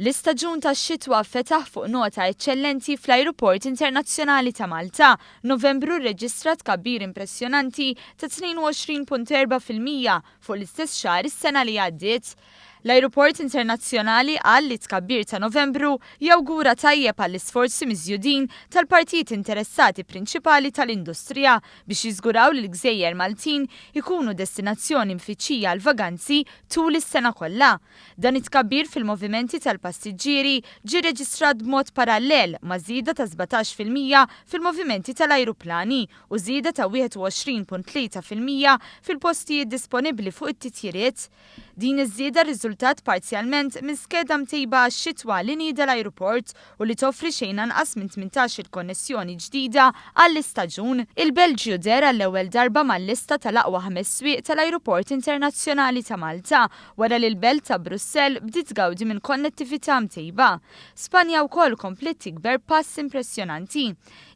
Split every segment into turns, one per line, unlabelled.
L-istaġun tax-xitwa fetaħ fuq nota eċċellenti fl-Ajruport Internazzjonali ta' Malta. Novembru rreġistra tkabbir impressjonanti ta' 22.4% fuq l-istess xahar is-sena li għaddiet. L-Ajruport Internazzjonali qal li tkabbir ta' Novembru jawgura tajjeb għall-isforzi miżjudin tal-partijiet interessati prinċipali tal-industrija biex jiżguraw li l-Gżejjer Maltin ikunu destinazzjoni mfittxija għal vaganzi tul is-sena kollha. Dan it-tkabbir fil-movimenti tal-passiġġieri ġie reġistrat b'mod parallel ma' żieda ta' 17% fil-movimenti tal-ajruplani u żieda ta' 21.3% fil-postijiet disponibbli fuq it-titjiriet. Din iż-żieda riżultat parzjalment minn skeda mtejba għax-xitwa li nieda l-Ajruport u li toffri xejn anqas minn 18 konnessjoni ġdida għall-istaġun. Il-Belġju dera l-ewwel darba mal-lista tal-aqwa 5 swieq tal-Ajruport Internazzjonali ta' Malta wara li l-Belt ta' Brussell bdiet tgawdi minn konnettività mtejba. Spanja wkoll komplet tikber pass impressjonanti.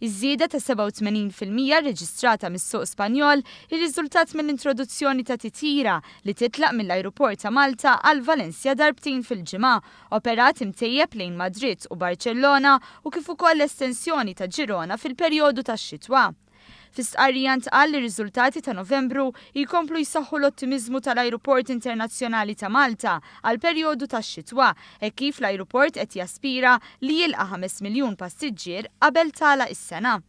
Iż-żieda ta' 87% reġistrata mis-suq Spanjol ir-riżultat mill-introduzzjoni ta' titjira li titlaq mill-Ajruport ta' Malta għal Valencia darbtejn fil-ġimgħa, operat imtejjeb lejn Madrid u Barcellona u kif ukoll l-estensjoni ta' Girona fil-perjodu tax-xitwa. Fi-stqarrija ntqal li r-riżultati ta' Novembru jkomplu jsaħħu l-ottimiżmu tal-Ajruport Internazzjonali ta' Malta għal perjodu tax-xitwa hekk kif l-Ajruport qed jaspira li jilqa' 5 miljun passiġġier qabel tagħlaq is-sena.